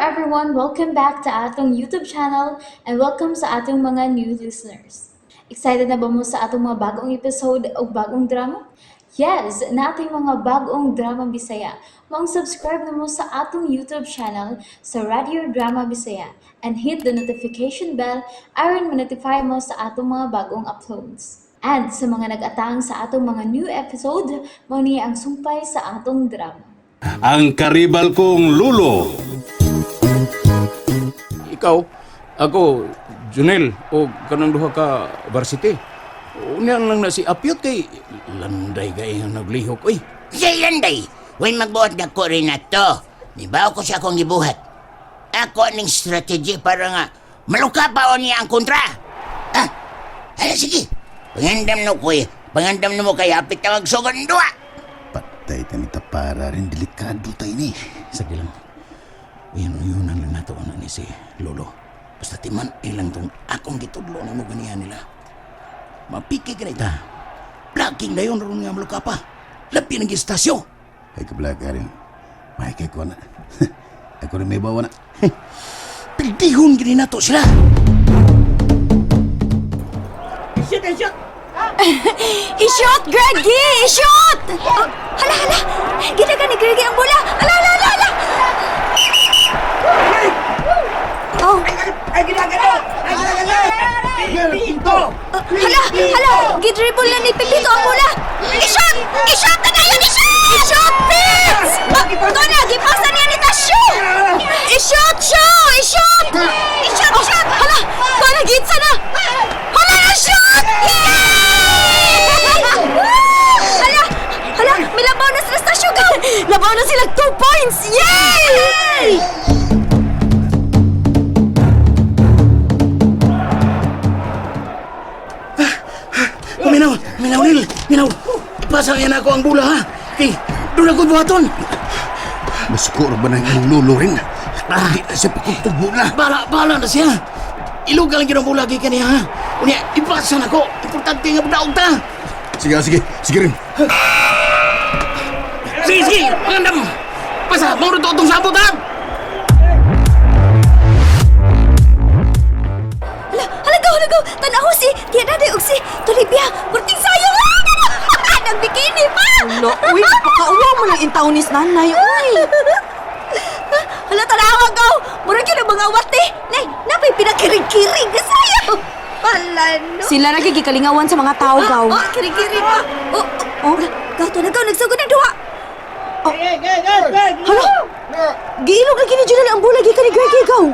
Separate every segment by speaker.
Speaker 1: everyone, welcome back to atong YouTube channel and welcome sa atong mga new listeners. Excited na ba mo sa atong mga bagong episode o bagong drama? Yes, na ating mga bagong drama Bisaya. Subscribe na mo sa atong YouTube channel sa Radio Drama Bisaya and hit the notification bell aron ma-notify mo sa atong mga bagong uploads. And sa mga nag-atang sa atong mga new episode, mo niya ang sumpay sa atong drama.
Speaker 2: Ang karibal kong lulo.
Speaker 3: Ikaw, ako, Junel, o kanang duha ka varsity. Unya lang na si Apyot kay landay kay ang naglihok. Uy,
Speaker 4: Siya landay. When magbuhat na ko rin na to. Nibaw ko siya akong gibuhat. Ako ning strategy para nga maluka pa o niya ang kontra. Hala sige. Pangandam no ko Pangandam no mo kay apit tawag sugon duwa.
Speaker 5: Patay tanita para rin delikado tayo ni.
Speaker 3: sige lang. Uyunan lang nato na ni si Lolo. Basta timan ilang tong akong gitudlo na mo ganihan nila. Mapiki ka na ita. Blocking na yun ron nga maluka pa. Lapi ng istasyo.
Speaker 5: Ay kablaga rin. May kay ko na. Ako rin may bawa na.
Speaker 3: Pildihon gini nato sila.
Speaker 6: I-shot, Greggy! I-shot! Oh, hala! Ginaga ni Greggy ang bola! Hala! Oh. Hala! Gidribble na ni Pilito ang bola! I-shot! I-shot na ngayon! I-shot, Pits! Ito na! Gipasa niya ni Tasyo! I-shot siya! I-shot! Hala! Parang gitsa na! Hala! Na-shot! Hala! May labaw na sila sa Tasyo! Labaw na sila 2 points! Yay!
Speaker 3: Minaw! Ipasa yan ako ang bola, ha? Okay, doon ako buhaton.
Speaker 5: Maskoro ba na yung lulo rin? Di na siya pakutog bola.
Speaker 3: Bala na siya. Ilugal ang ginang bola kay kaniya, ha? Unya, ipasa na ko. Importante nga budaog ta.
Speaker 5: Sige rin.
Speaker 3: Sige, pangandam. Pasa, mauro to itong sabot, ha?
Speaker 6: Halagaw! Tanaw si Kianaday og si Tulibia! Burting sayang! Nagbikini pa!
Speaker 7: Uy, pakauwa mo lang intawnis nanay, uy!
Speaker 6: Hala, tanawa gaw! Murag yun ang mga wate! Nay, napay pinakirig-kirig na sayo! Hala, no?
Speaker 7: Sila nagigikalingawan sa mga tao, gaw.
Speaker 6: Kirig-kirig pa! Oh, gaw to na gaw, nagsugod ng duha!
Speaker 7: Hala! Giilog lagi ni Junel ang bulag ka ni Greggy, gaw.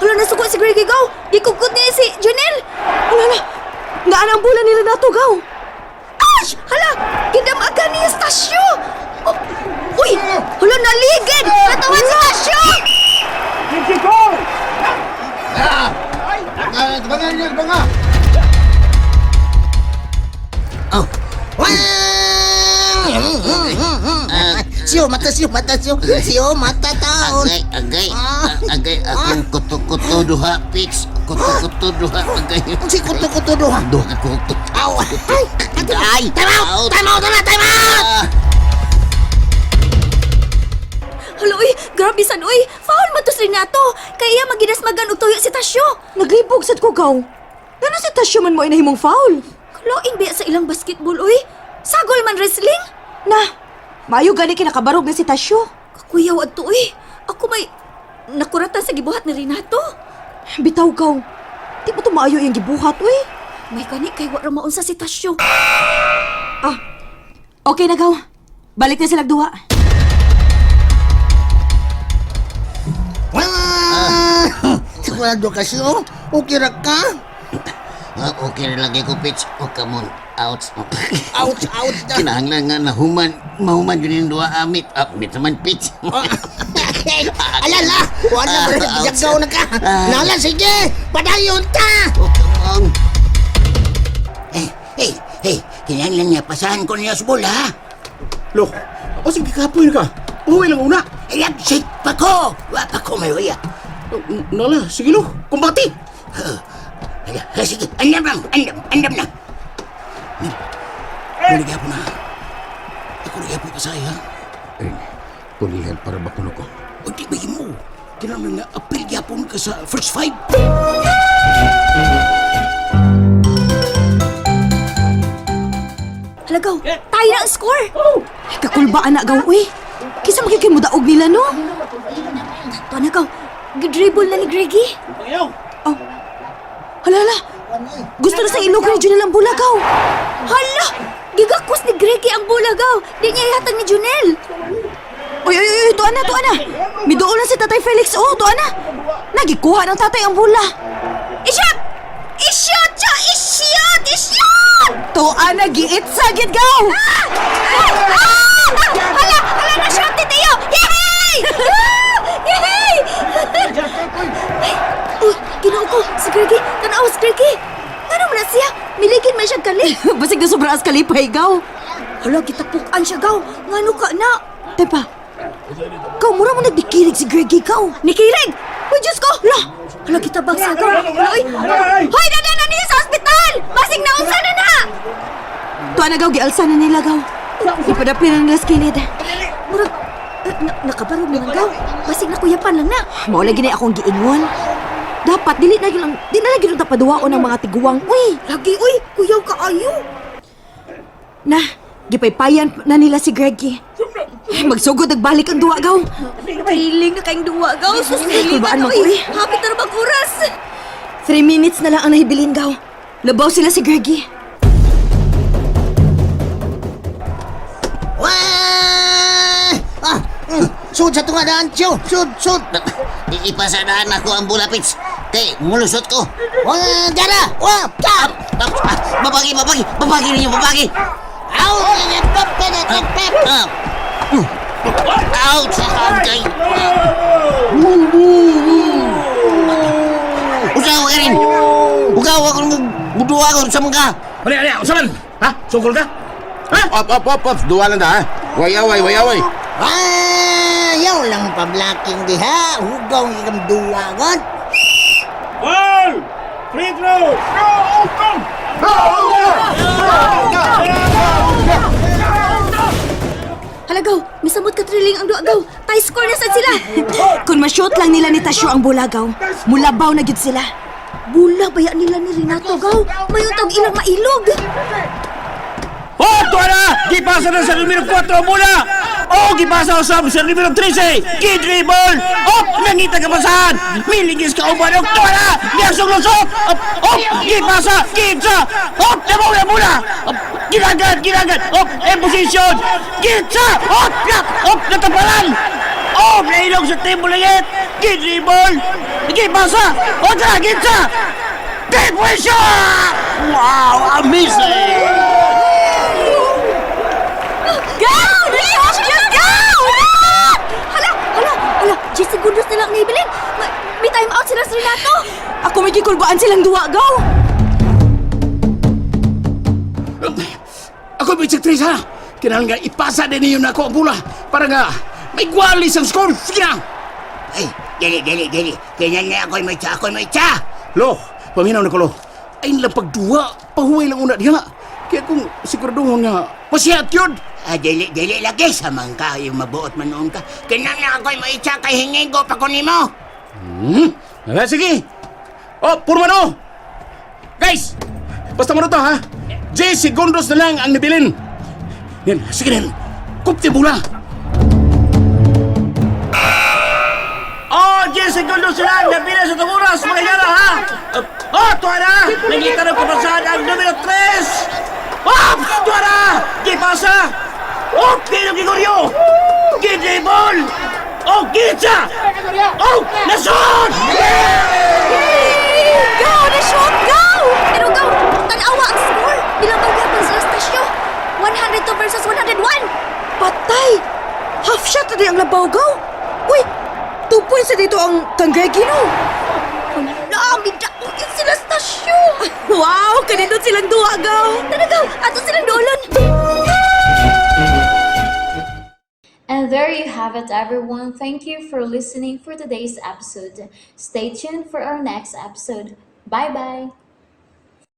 Speaker 6: Hala, nasuko si Greggy gaw! Gikukot niya si Junel!
Speaker 7: Hala! Ngaan ang bulan nila nato, gaw.
Speaker 6: Ash! Hala! Gidamagan niya sa Tasyo! Uy! Hala, naligid! Natawan si Tasyo!
Speaker 4: Oh. Siyo mata taon. Agay akong kuto-kuto duha, Pits. Kuto-kuto duha, agay. Si kuto-kuto duha. Duha kuto. Aw! Ay! Time out!
Speaker 6: Hala, uy! Grabe san, uy! Foul man to si Renato! Kaya maginasmagan og tuyo si Tasyo!
Speaker 7: Naglibog sad ko, gaw. Ano si Tasyo man mo inahimong foul?
Speaker 6: Kaloing biya sa ilang basketball, uy! Sagol man wrestling!
Speaker 7: Na, maayo gani kinakabarog na si Tasyo.
Speaker 6: Kakuyaw adto, uy! Ako may nakuratan sa gibuhat ni Renato!
Speaker 7: Bitaw, gaw. Di mo to maayo yung gibuhat, uy.
Speaker 6: May kani kay wara maunsa si Tasyo!
Speaker 7: Okay na, gaw. Balik na sila duha.
Speaker 4: Sigurado ka siyo? Okay ra ka? Okay ra lagi ko, Pits. Huwag ka mo. Ouch na. Kinahanglan nga na mahuman yun yung dua amit. Amit naman, Pits. Alala! Wala mo rin bisagaw na ka. Nala, sige! Padayon ta! Oh, come on. Hey, kinahanglan niya. Pasahan ko niya sa bola.
Speaker 3: Lo, sige kapoy na ka. Uwi lang una.
Speaker 4: Ayan, shake pa ko! Wapa ko may waya.
Speaker 3: Nala, sige lo. Kumbati.
Speaker 4: Sige, andam na.
Speaker 3: Kuligyan po na. Ako ligyan po ka sa'yo, ha?
Speaker 5: Kulihan para bakuno ko.
Speaker 3: O di ba mo? Kinahanglan nga apil gyapon ka sa first five.
Speaker 6: Halagaw, tayo na ang score!
Speaker 7: Ay, kakulbaan na gaw, uy. Kisa magiging mudaog nila, no?
Speaker 6: Ito na gaw, gidribble na ni Greggy.
Speaker 7: Oh. Hala. Gusto na sa ilog ni Junel ang bulagaw.
Speaker 6: Hala! Gigakos ni Greggy ang bulagaw. Di niya ihatag ni Junel.
Speaker 7: Uy, tuwa na. Midoon na si Tatay Felix, oh, tuwa na. Nagikuha ng tatay ang bula.
Speaker 6: Isyot! Isyot siya! Isyot! Isyot!
Speaker 7: Tuwa na, giit sa gaw.
Speaker 6: Hala! Hala na shot ni Teo! Yehey! Yehey! Uy, ginoo ko! Si Greggy! Tanaw si Greggy! Ano mo na siya? Miligin man siya kali!
Speaker 7: Basig na sobraas kalipay, gaw.
Speaker 6: Hala, gitapukan siya gaw! Ngano ka na?
Speaker 7: Tepa, kau mura mo nagdikirig si Greggy, gaw.
Speaker 6: Nikirig! Uy, Diyos ko! Hala, kitabang siya gaw! Uy! Hoy, dada niya sa ospital! Basig na unsa na na!
Speaker 7: Tuwa na, gaw, gialsa na nila, gaw. Ipadapi na nila sa kilid.
Speaker 6: Murag, nakabarog naman gaw. Basig na kuyapan lang na.
Speaker 7: Maula gini akong giingon. Dapat, di na lagi nung tapaduwaon ng mga tiguwang. Uy,
Speaker 6: Lagi, uy! Kuyaw ka ayo!
Speaker 7: na, gipaypayan na nila si Greggy. Magsugod nagbalik ang duwa, gaw.
Speaker 6: Feeling na kayong duwa, gaw.
Speaker 7: Kulbaan mo ko, eh.
Speaker 6: Hapit na bang oras?
Speaker 7: 3 minutes na lang ang nahibilin, gaw. Labaw sila si Greggy.
Speaker 4: Wah! Sud sa tunga daan, Tiyo! Sud! Ipasadaan ako ang bulapits. Kay, mulusot ko. Wah! Dara! Wah! Tap! Babagi ninyo, babagi! Out! Out! Sa kagay! Usaw ka rin! Ugaw ako muduwa ko sa mga!
Speaker 3: Ali, usaman? Ha? Sungkol ka? Ha?
Speaker 5: Op. Duwa lang da, ha? Wayaway.
Speaker 4: Yaw lang pablaking diha. Hugaw ng ikam duwagon.
Speaker 2: Ball! Free throw!
Speaker 6: Halagaw, misabot ka triling ang duwa, gaw. Tie score na sad sila.
Speaker 7: Kung ma-shoot lang nila ni Tasyo ang bulagaw, mulabaw na gyud sila.
Speaker 6: Bula baya nila ni Renato, gaw. Mayuntag ilang mailog.
Speaker 2: Oh, tuwa na! Gipasa na sa numero 4 mula! Oh, gipasa sa numero 13! Kidribble! Oh, nangita ka pasahan! Miligis ka uban! Oh, tuwa na! Niyasong lusot! Oh, gipasa! Kitsa! Oh, nabaw na mula! Ginagat! Oh, in position! Kitsa! Oh, plak! Oh, natapalan! Oh, nailog sa table ulit! Kidribble! Gipasa! Oh, tara! Kitsa! Depression! Wow! Amazing!
Speaker 6: Gaw! Nag-shoot! Gaw! Hala! 10 segundos na lang naibilin. May time out sila sa Renato.
Speaker 7: Ako may gikulbaan silang duwa, gaw.
Speaker 3: Ako may Tris, ha? Kinahanglan nga ipasa din niyo na ako ang bola para nga may gwalis ang score. Sige na!
Speaker 4: Ay, dali. Kaya nga ako'y may tsa.
Speaker 3: Lo, paminaw na ko, lo. Ay nilang pagduwa, pahuway lang una diha. Kaya kung siguraduhon nga, pasiyat yun.
Speaker 4: Dali lagi sa mangka yung mabuot man noon ka. Kaya nga ako'y may tsa kay hingigo pa kunin mo.
Speaker 3: Sige. Oh, purmano! Guys! Basta mo na to, ha? 10 segundos na lang ang nabilin. Yan, sige rin. Kupti bola.
Speaker 2: Oh, 10 segundos lang! Napila sa tumuras, mga yara, ha? Oh, tuwa na! Nangita ng kapasahan ang numero 3! Oh, tuwa na! Gipasa! Oh, Pino Gregorio! Gidribble! Oh, Gitsa! Oh, nasod!
Speaker 6: Gaw! Na-shoot! Gaw! Pero gaw, tanawa ang score. Bilang magyapon sila sa tasyo. 102 versus 101.
Speaker 7: Patay! Half shot na din ang labaw, gaw. Uy, 2 points na dito ang kang Greggy, no?
Speaker 6: Hala, midakot yun sila sa tasyo.
Speaker 7: Wow, kanindot silang duwa, gaw.
Speaker 6: Tara gaw, ato silang dolon.
Speaker 1: And there you have it, everyone. Thank you for listening for today's episode. Stay tuned for our next episode. Bye bye.